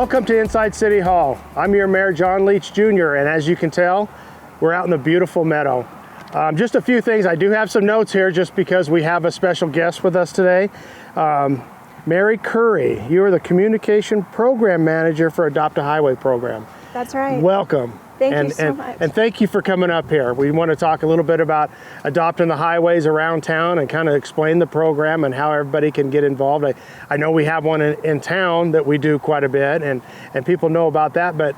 Welcome to Inside City Hall. I'm your Mayor, John Leech Jr., and as you can tell, we're out in the beautiful meadow. Just a few things. I do have some notes here just because we have a special guest with us today. Mary Currie, you are the Communication Program Manager for Adopt a Highway program. That's right. Welcome. Thank you so much. And thank you for coming up here. We want to talk a little bit about adopting the highways around town and kind of explain the program and how everybody can get involved. I know we have one in town that we do quite a bit, and people know about that, but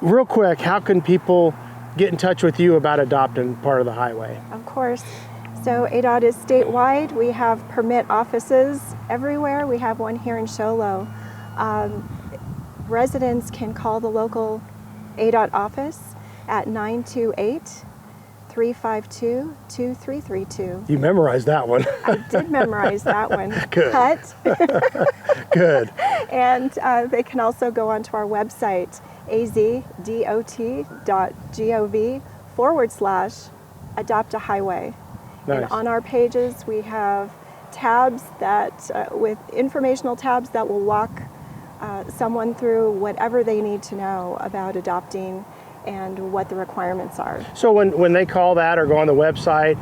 real quick, how can people get in touch with you about adopting part of the highway? Of course. So ADOT is statewide. We have permit offices everywhere. We have one here in Show Low. Residents can call the local ADOT office at 928-352-2332. You memorized that one. I did memorize that one. Good. Cut. Good. And they can also go onto our website, azdot.gov/adopt a highway. Nice. And on our pages, we have tabs that, with informational tabs that will walk someone through whatever they need to know about adopting and what the requirements are. So when they call that or go on the website,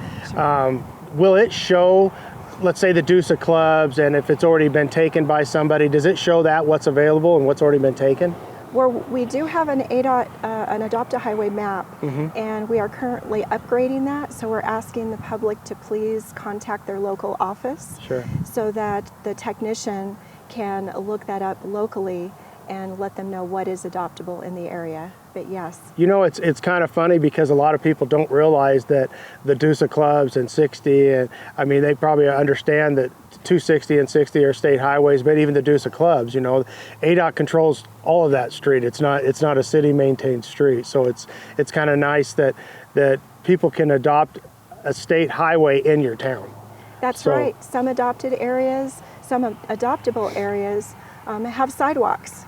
will it show, let's say the DUSA clubs, and if it's already been taken by somebody, does it show that what's available and what's already been taken? We do have an ADOT, an Adopt a Highway map, and we are currently upgrading that. So we're asking the public to please contact their local office, Sure. so that the technician can look that up locally and let them know what is adoptable in the area. But yes. You know, it's kind of funny because a lot of people don't realize that the DUSA clubs and 60, and I mean, they probably understand that 260 and 60 are state highways, but even the DUSA clubs, you know, ADOT controls all of that street. It's not a city maintained street. So it's kind of nice that people can adopt a state highway in your town. That's right. Some adopted areas, some adoptable areas have sidewalks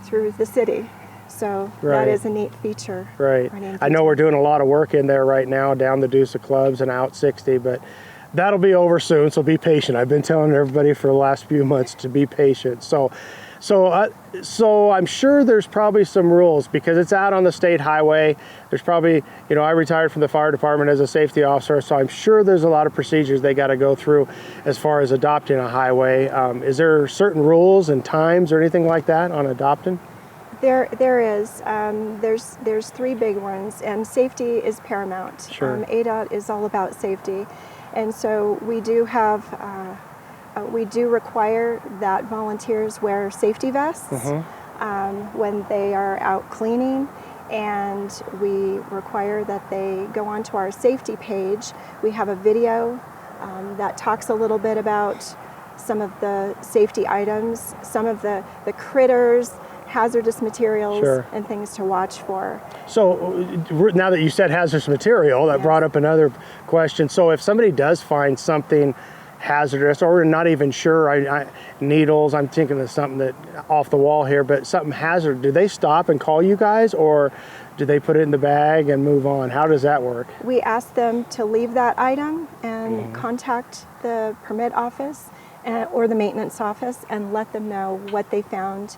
through the city. So that is a neat feature. Right. I know we're doing a lot of work in there right now, down the DUSA clubs and out 60, but that'll be over soon, so be patient. I've been telling everybody for the last few months to be patient. So I'm sure there's probably some rules because it's out on the state highway. There's probably, you know, I retired from the fire department as a safety officer, so I'm sure there's a lot of procedures they got to go through as far as adopting a highway. Is there certain rules and times or anything like that on adopting? There is. There's three big ones, and safety is paramount. Sure. ADOT is all about safety, and so we do have. We do require that volunteers wear safety vests when they are out cleaning, and we require that they go onto our safety page. We have a video that talks a little bit about some of the safety items, some of the critters, hazardous materials, Sure. and things to watch for. So now that you said hazardous material, that brought up another question. So if somebody does find something hazardous or not even sure, needles, I'm thinking of something that off the wall here, but something hazardous, do they stop and call you guys, or do they put it in the bag and move on? How does that work? We ask them to leave that item and contact the permit office or the maintenance office and let them know what they found,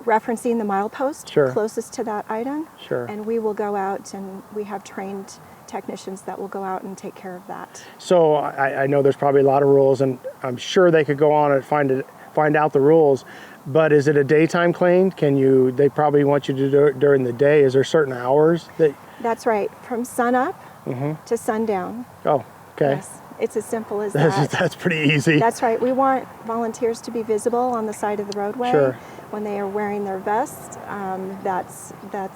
referencing the milepost closest to that item. Sure. And we will go out, and we have trained technicians that will go out and take care of that. So I know there's probably a lot of rules, and I'm sure they could go on and find out the rules, but is it a daytime clean? They probably want you to do it during the day. Is there certain hours that? That's right, from sun up to sundown. Oh, okay. Yes, it's as simple as that. That's pretty easy. That's right. We want volunteers to be visible on the side of the roadway. Sure. When they are wearing their vest. That's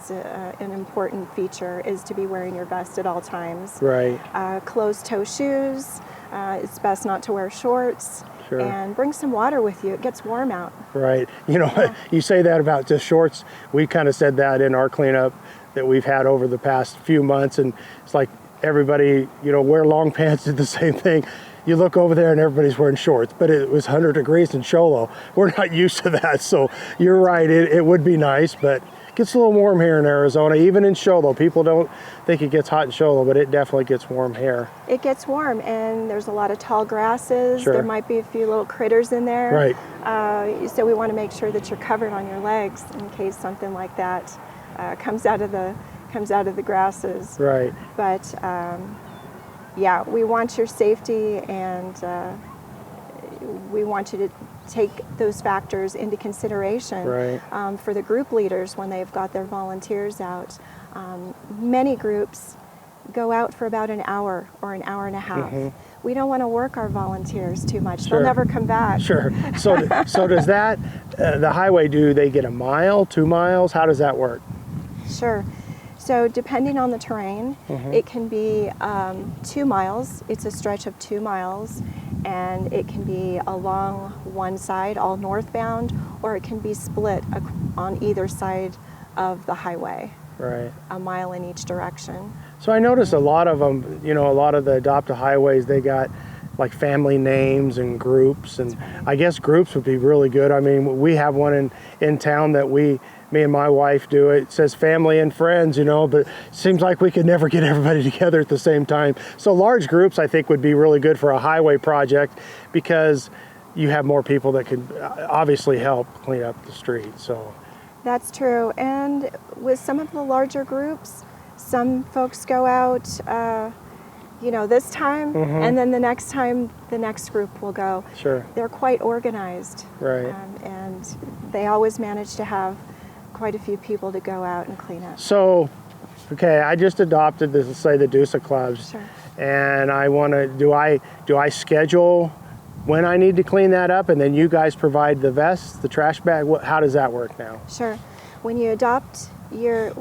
an important feature, is to be wearing your vest at all times. Right. Closed-toe shoes. It's best not to wear shorts. Sure. And bring some water with you. It gets warm out. Right. You know, you say that about just shorts. We kind of said that in our cleanup that we've had over the past few months, and it's like everybody, you know, wear long pants, did the same thing. You look over there and everybody's wearing shorts, but it was 100 degrees in Show Low. We're not used to that, so you're right. It would be nice, but Gets a little warm here in Arizona, even in Show Low. People don't think it gets hot in Show Low, but it definitely gets warm here. It gets warm, and there's a lot of tall grasses. Sure. There might be a few little critters in there. Right. So we want to make sure that you're covered on your legs in case something like that comes out of the grasses. Right. But yeah, we want your safety, and we want you to take those factors into consideration. Right. For the group leaders when they've got their volunteers out. Many groups go out for about an hour or an hour and a half. We don't want to work our volunteers too much. Sure. They'll never come back. Sure. So does that, the highway, do they get a mile, 2 miles? How does that work? Sure. So depending on the terrain, it can be 2 miles. It's a stretch of 2 miles, and it can be along one side, all northbound, or it can be split on either side of the highway. Right. A mile in each direction. So I noticed a lot of them, a lot of the adopted highways, they got like family names and groups, and I guess groups would be really good. I mean, we have one in town that me and my wife do. It says family and friends, but it seems like we could never get everybody together at the same time. So large groups, I think, would be really good for a highway project, because you have more people that could obviously help clean up the street. So that's true. And with some of the larger groups, some folks go out, this time, and then the next time, the next group will go. Sure. They're quite organized. Right. And they always manage to have quite a few people to go out and clean up. So, okay, I just adopted this, let's say the DUSA clubs. Sure. And I want to, do I schedule when I need to clean that up, and then you guys provide the vests, the trash bag? How does that work now? Sure. When you adopt your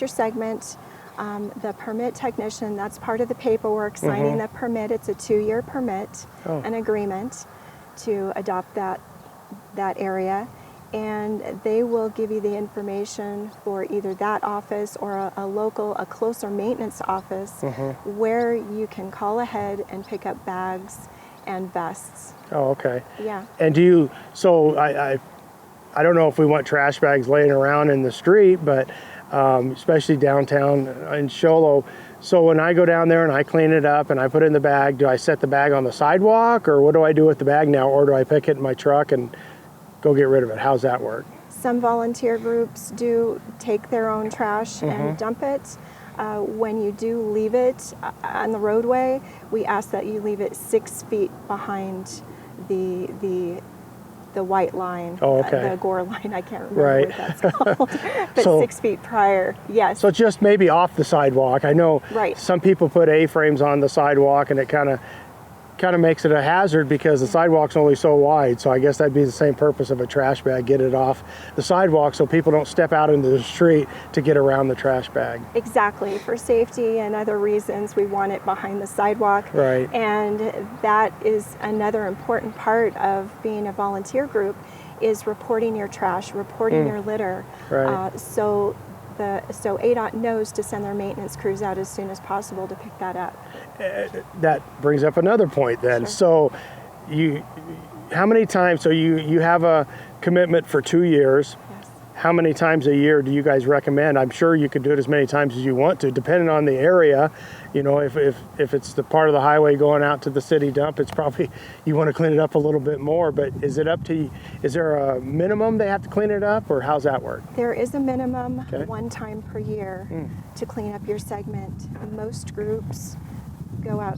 segment, the permit technician, that's part of the paperwork, signing the permit. It's a 2-year permit, an agreement to adopt that area. And they will give you the information for either that office or a closer maintenance office where you can call ahead and pick up bags and vests. Oh, okay. Yeah. And I don't know if we want trash bags laying around in the street, but especially downtown in Show Low. So when I go down there and I clean it up and I put it in the bag, do I set the bag on the sidewalk, or what do I do with the bag now? Or do I pick it in my truck and go get rid of it? How's that work? Some volunteer groups do take their own trash and dump it. When you do leave it on the roadway, we ask that you leave it 6 feet behind the white line. Oh, okay. The gore line, I can't remember what that's called. But So, 6 feet prior, yes. So just maybe off the sidewalk. I know some people put A-frames on the sidewalk, and it kind of makes it a hazard because the sidewalk's only so wide. So I guess that'd be the same purpose of a trash bag, get it off the sidewalk so people don't step out into the street to get around the trash bag. Exactly. For safety and other reasons, we want it behind the sidewalk. Right. And that is another important part of being a volunteer group, is reporting your trash, reporting your litter. Right. So ADOT knows to send their maintenance crews out as soon as possible to pick that up. That brings up another point then. Sure. So how many times, so you have a commitment for 2 years. Yes. How many times a year do you guys recommend? I'm sure you could do it as many times as you want to, depending on the area. If it's the part of the highway going out to the city dump, it's probably, you want to clean it up a little bit more, but is there a minimum they have to clean it up, or how's that work? There is a minimum 1 time per year to clean up your segment. Most groups go out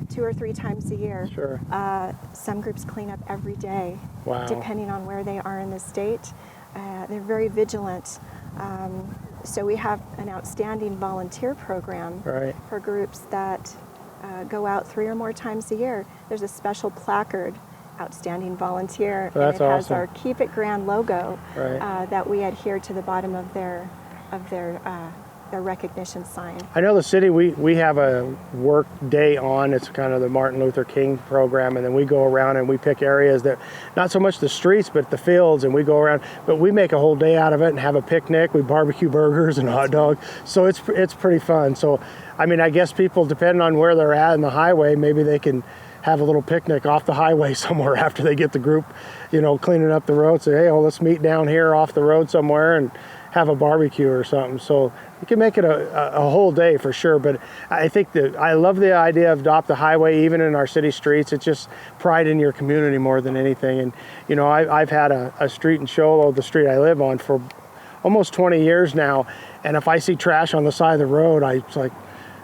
2 or 3 times a year. Sure. Some groups clean up every day, Wow. depending on where they are in the state. They're very vigilant. So we have an outstanding volunteer program for groups that go out 3 or more times a year. There's a special placard, Outstanding Volunteer, That's and it has awesome. our Keep It Grand logo Right. that we adhere to the bottom of their recognition sign. I know the city, we have a work day on. It's kind of the Martin Luther King program, and then we go around and we pick areas that, not so much the streets, but the fields, and we go around, but we make a whole day out of it and have a picnic. We barbecue burgers and hot dogs, so it's pretty fun. So, I mean, I guess people, depending on where they're at in the highway, maybe they can have a little picnic off the highway somewhere after they get the group, cleaning up the road. Say, hey, well, let's meet down here off the road somewhere and have a barbecue or something. So you can make it a whole day for sure. But I think that I love the idea of Adopt the Highway, even in our city streets. It's just pride in your community more than anything. And I've had a street in Show Low, the street I live on, for almost 20 years now. And if I see trash on the side of the road, it's like,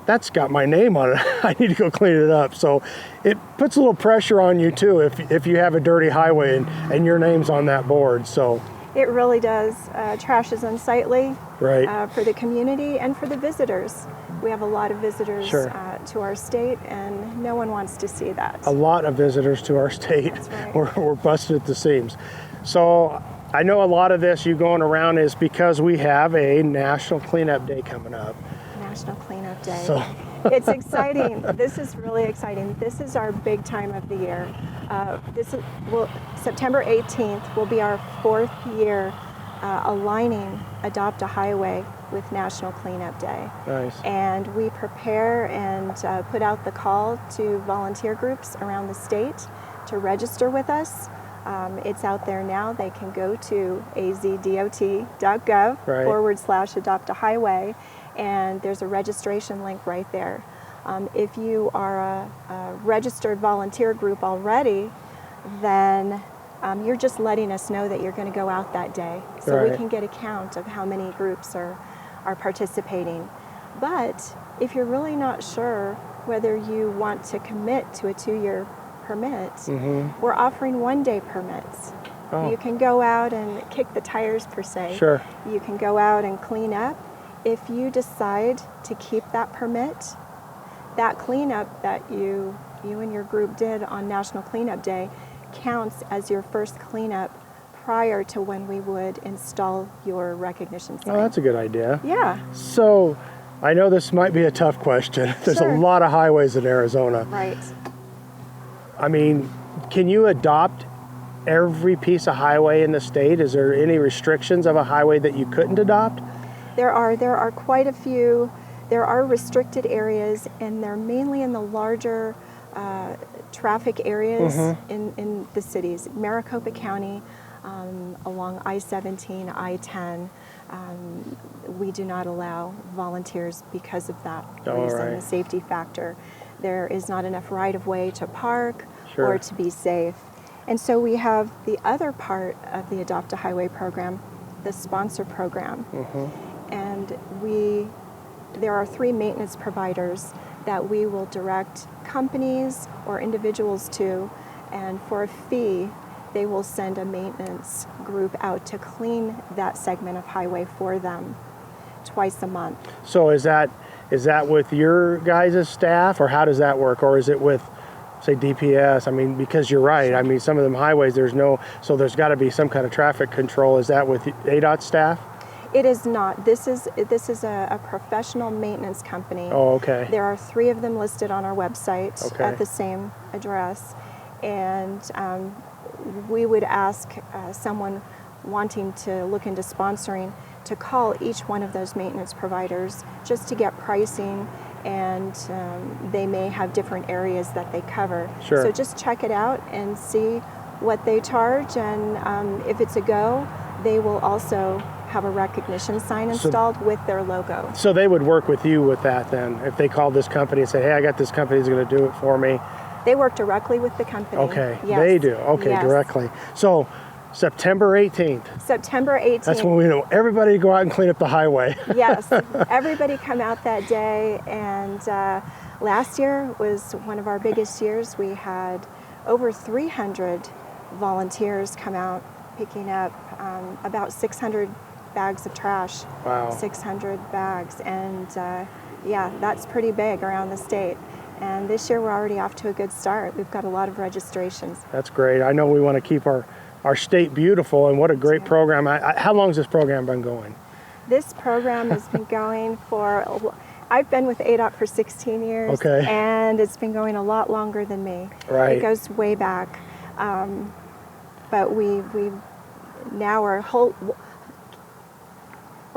that's got my name on it. I need to go clean it up. So it puts a little pressure on you too if you have a dirty highway and your name's on that board. So it really does. Trash is unsightly, right, for the community and for the visitors. We have a lot of visitors Sure. To our state, and no one wants to see that. A lot of visitors to our state. That's right. We're busted at the seams. So I know a lot of this you going around is because we have a National Cleanup Day coming up. National Cleanup Day. So It's exciting. This is really exciting. This is our big time of the year. September 18th will be our 4th year aligning Adopt a Highway with National Cleanup Day. nice. And we prepare and put out the call to volunteer groups around the state to register with us. It's out there now. They can go to azdot.gov Right. /Adopt a Highway, and there's a registration link right there. If you are a registered volunteer group already, then you're just letting us know that you're going to go out that day, so we Right. can get a count of how many groups are participating. But if you're really not sure whether you want to commit to a 2-year permit, we're offering 1-day permits. Oh. You can go out and kick the tires, per se. Sure. You can go out and clean up. If you decide to keep that permit, that cleanup that you and your group did on National Cleanup Day counts as your first cleanup prior to when we would install your recognition sign. Oh, that's a good idea. Yeah, So I know this might be a tough question. There's Sure. a lot of highways in Arizona. right. I mean, can you adopt every piece of highway in the state? Is there any restrictions of a highway that you couldn't adopt? There are quite a few. There are restricted areas, and they're mainly in the larger traffic areas in the cities. Maricopa County, along I-17, I-10, we do not allow volunteers because of that All reason, right. the safety factor. There is not enough right-of-way to park Sure. or to be safe. And so we have the other part of the Adopt a Highway program, the sponsor program. And there are 3 maintenance providers that we will direct companies or individuals to, and for a fee, they will send a maintenance group out to clean that segment of highway for them twice a month. So is that with your guys' staff, or how does that work? Or is it with, say, DPS? I mean, because you're right. I mean, some of them highways, so there's got to be some kind of traffic control. Is that with ADOT staff? It is not. This is a professional maintenance company. Oh, okay. There are 3 of them listed on our website Okay. at the same address, and we would ask someone wanting to look into sponsoring to call each one of those maintenance providers just to get pricing, and they may have different areas that they cover. Sure. So just check it out and see what they charge, and if it's a go, they will also have a recognition sign installed with their logo. So they would work with you with that then, if they called this company and said, hey, I got this company that's going to do it for me. They work directly with the company. Okay, Yes. they do. Okay, Yes. directly. So September 18th, September 18th. that's when we know everybody go out and clean up the highway. Yes, everybody come out that day, and last year was one of our biggest years. We had over 300 volunteers come out picking up about 600 bags of trash. Wow. 600 bags, and yeah, that's pretty big around the state. And this year we're already off to a good start. We've got a lot of registrations. That's great. I know we want to keep our state beautiful, and what a great program. How long has this program been going? This program has been going for, I've been with ADOT for 16 years, Okay. and it's been going a lot longer than me. Right. It goes way back. But we now we're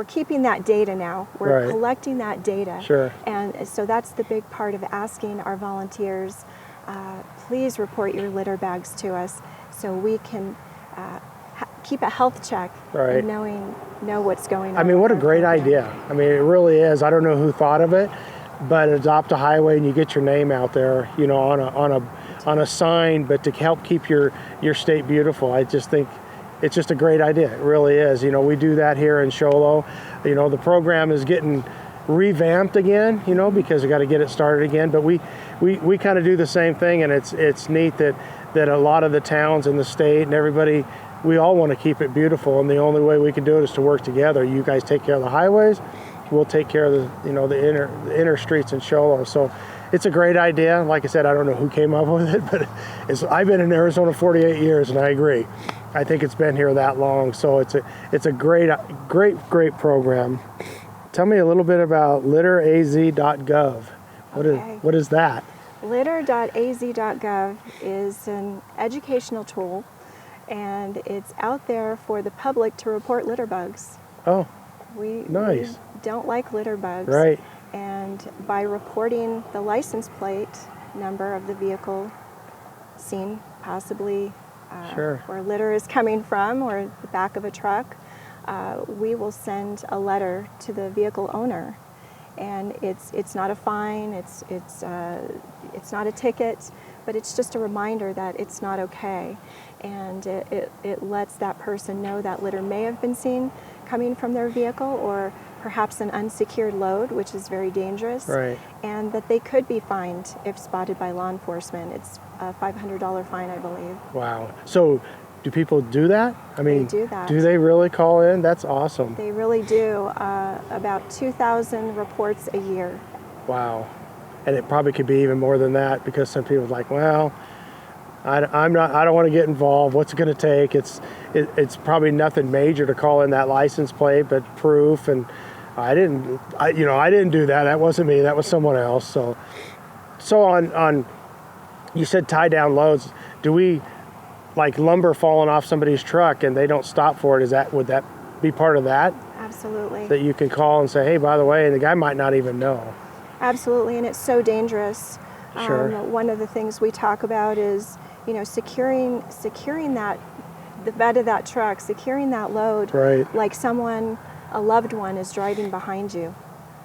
keeping that data now. We're Right. collecting that data. Sure. And so that's the big part of asking our volunteers please report your litter bags to us so we can keep a health check Right. and know what's going on. I mean, what a with our great program. idea. I mean, it really is. I don't know who thought of it, but adopt a highway and you get your name out there, you know, on a sign, but to help keep your state beautiful. I just think it's just a great idea. It really is. You know, we do that here in Show Low. You know, the program is getting revamped again, you know, because we got to get it started again, but we kind of do the same thing, and it's neat that a lot of the towns in the state and everybody, we all want to keep it beautiful, and the only way we can do it is to work together. You guys take care of the highways, we'll take care of the inner streets in Show Low. So it's a great idea. Like I said, I don't know who came up with it, but I've been in Arizona 48 years, and I agree. I think it's been here that long, so it's a great program. Tell me a little bit about litteraz.gov. What is that? Litter.az.gov is an educational tool, and it's out there for the public to report litter bugs. Oh, We nice. don't like litter bugs. Right. And by reporting the license plate number of the vehicle seen possibly Sure. where litter is coming from, or the back of a truck, we will send a letter to the vehicle owner. And it's not a fine, it's not a ticket, but it's just a reminder that it's not okay. And it lets that person know that litter may have been seen coming from their vehicle, or perhaps an unsecured load, which is very dangerous. Right. And that they could be fined if spotted by law enforcement. It's a $500 fine, I believe. Wow. So do people do that? I mean, do that. Do they really call in? That's awesome. They really do. About 2,000 reports a year. Wow. And it probably could be even more than that, because some people are like, well, I don't want to get involved. What's it going to take? It's probably nothing major to call in that license plate, but proof. And I didn't do that. That wasn't me. That was someone else. So on you said tie down loads. Do we, like lumber falling off somebody's truck and they don't stop for it? Would that be part of that? Absolutely. That you can call and say, hey, by the way, and the guy might not even know. Absolutely, and it's so dangerous. Sure. One of the things we talk about is, securing that, the bed of that truck, securing that load, Right. like a loved one is driving behind you,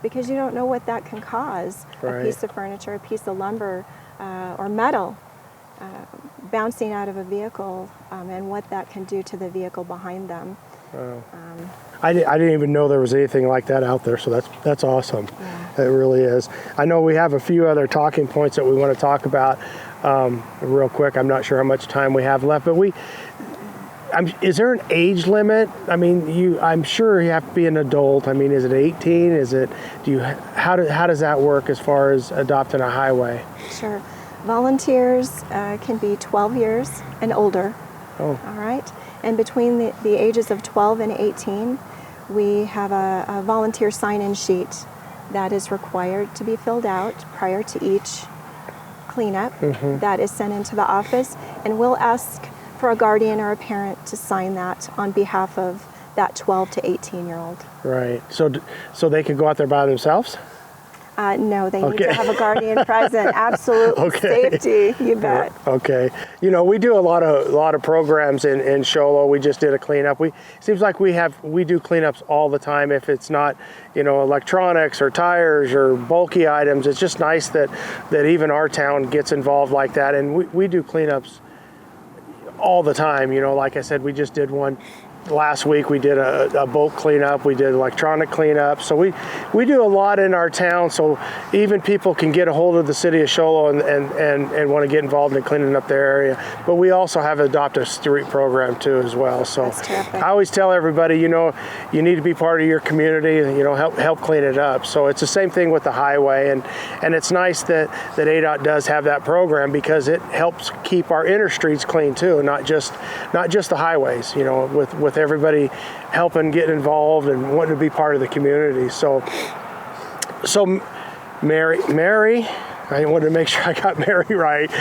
because you don't know what that can cause. Right. A piece of furniture, a piece of lumber, or metal bouncing out of a vehicle, and what that can do to the vehicle behind them. Wow. I didn't even know there was anything like that out there, so that's awesome. Yeah. It really is. I know we have a few other talking points that we want to talk about real quick. I'm not sure how much time we have left, but is there an age limit? I mean, I'm sure you have to be an adult. I mean, is it 18? How does that work as far as adopting a highway? Sure. Volunteers can be 12 years and older. Oh. All right. And between the ages of 12 and 18, we have a volunteer sign-in sheet that is required to be filled out prior to each cleanup. Mm-hmm. That is sent into the office, and we'll ask for a guardian or a parent to sign that on behalf of that 12 to 18-year-old. Right. So they can go out there by themselves? No, they need to have a guardian present. Absolutely. Okay. Safety, you bet. Okay. We do a lot of programs in Show Low. We just did a cleanup. Seems like we do cleanups all the time. If it's not, electronics or tires or bulky items, it's just nice that even our town gets involved like that. And we do cleanups all the time. Like I said, we just did one last week. We did a boat cleanup. We did electronic cleanup. So we do a lot in our town, so even people can get a hold of the city of Show Low and want to get involved in cleaning up their area. But we also have Adopt a Street program too as well. So That's terrific. I always tell everybody, you need to be part of your community, help clean it up. So it's the same thing with the highway, and it's nice that ADOT does have that program, because it helps keep our inner streets clean too, not just the highways, with everybody helping get involved and wanting to be part of the community. So Mary, I wanted to make sure I got Mary right.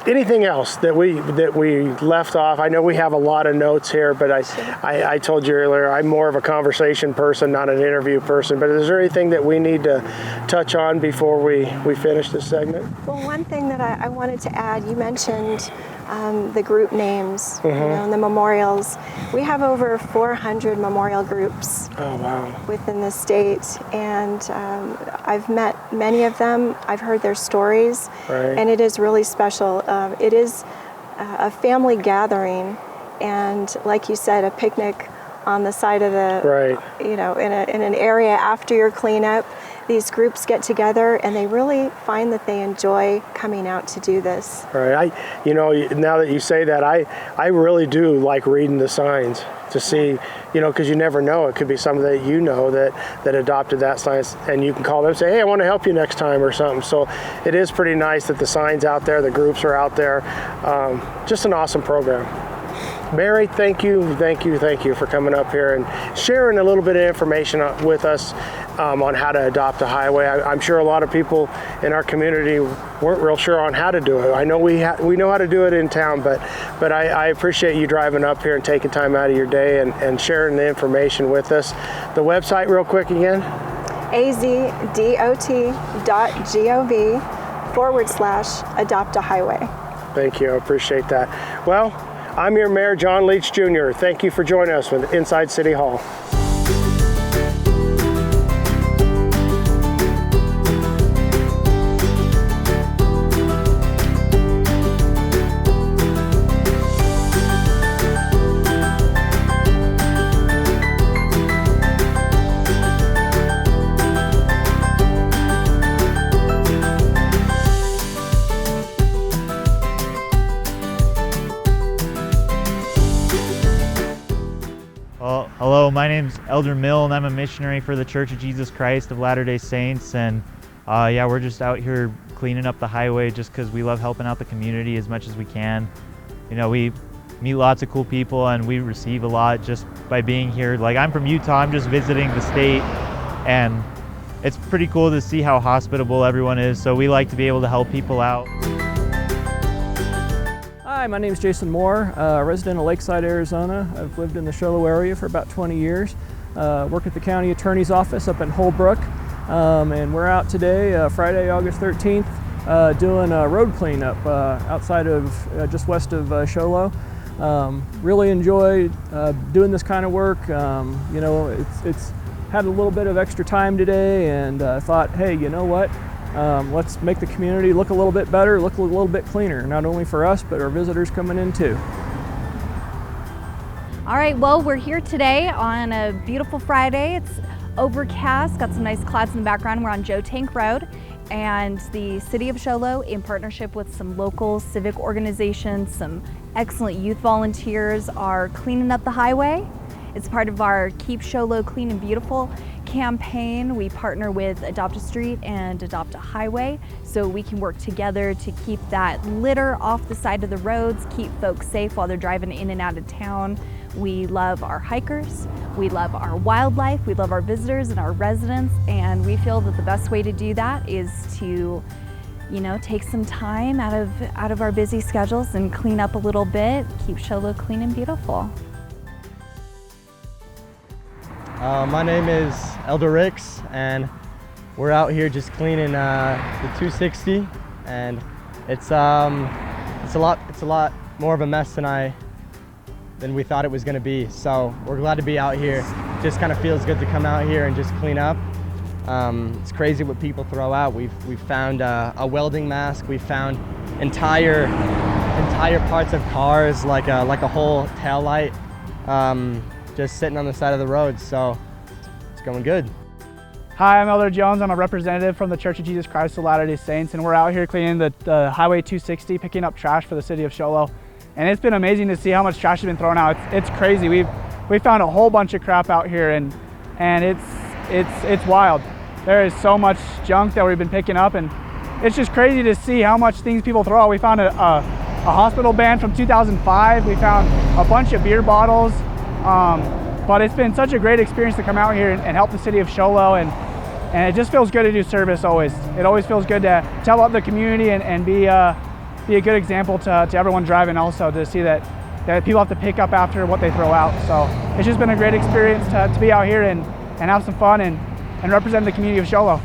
Anything else that we left off? I know we have a lot of notes here, but I told you earlier, I'm more of a conversation person, not an interview person. But is there anything that we need to touch on before we finish this segment? Well, one thing that I wanted to add, you mentioned the group names, and the memorials. We have over 400 memorial groups within the state, and I've met many of them. I've heard their stories, and it is really special. It is a family gathering, and like you said, a picnic on the side of the, in an area after your cleanup. These groups get together and they really find that they enjoy coming out to do this. Right. Now that you say that, I really do like reading the signs to see, because you never know. It could be somebody that adopted that sign, and you can call them and say, hey, I want to help you next time or something. So it is pretty nice that the sign's out there, the groups are out there. Just an awesome program. Mary, thank you for coming up here and sharing a little bit of information with us on how to adopt a highway. I'm sure a lot of people in our community weren't real sure on how to do it. I know we know how to do it in town, but I appreciate you driving up here and taking time out of your day and sharing the information with us. The website real quick again? azdot.gov/adopt a highway. Thank you, I appreciate that. Well, I'm your Mayor, John Leech Jr. Thank you for joining us with Inside City Hall. Hello, my name's Elder Mill, and I'm a missionary for the Church of Jesus Christ of Latter-day Saints. And we're just out here cleaning up the highway just because we love helping out the community as much as we can. We meet lots of cool people, and we receive a lot just by being here. Like, I'm from Utah, I'm just visiting the state, and it's pretty cool to see how hospitable everyone is. So we like to be able to help people out. Hi, my name is Jason Moore, a resident of Lakeside, Arizona. I've lived in the Show Low area for about 20 years. Work at the county attorney's office up in Holbrook, and we're out today, Friday, August 13th, doing a road cleanup outside of just west of Show Low. Really enjoy doing this kind of work. It's had a little bit of extra time today, and thought, hey, you know what? Let's make the community look a little bit better, look a little bit cleaner, not only for us, but our visitors coming in too. All right, well, we're here today on a beautiful Friday. It's overcast, got some nice clouds in the background. We're on Joe Tank Road, and the City of Show Low, in partnership with some local civic organizations, some excellent youth volunteers, are cleaning up the highway. It's part of our Keep Show Low Clean and Beautiful campaign. We partner with Adopt a Street and Adopt a Highway so we can work together to keep that litter off the side of the roads, keep folks safe while they're driving in and out of town. We love our hikers, we love our wildlife, we love our visitors and our residents, and we feel that the best way to do that is to take some time out of our busy schedules and clean up a little bit, keep Show Low clean and beautiful. My name is Elder Ricks, and we're out here just cleaning the 260, and it's a lot more of a mess than we thought it was going to be. So we're glad to be out here. Just kind of feels good to come out here and just clean up. It's crazy what people throw out. We've found a welding mask. We found entire parts of cars, like a whole tail light. Just sitting on the side of the road, so it's going good. Hi, I'm Elder Jones. I'm a representative from the Church of Jesus Christ of Latter-day Saints, and we're out here cleaning the Highway 260, picking up trash for the City of Show Low. And it's been amazing to see how much trash has been thrown out. It's crazy. We found a whole bunch of crap out here, and it's wild. There is so much junk that we've been picking up, and it's just crazy to see how much things people throw out. We found a hospital band from 2005. We found a bunch of beer bottles. But it's been such a great experience to come out here and help the City of Show Low, and And it just feels good to do service always. It always feels good to tell about the community and be a good example to everyone driving also, to see that people have to pick up after what they throw out. So it's just been a great experience to be out here and have some fun and represent the community of Show Low.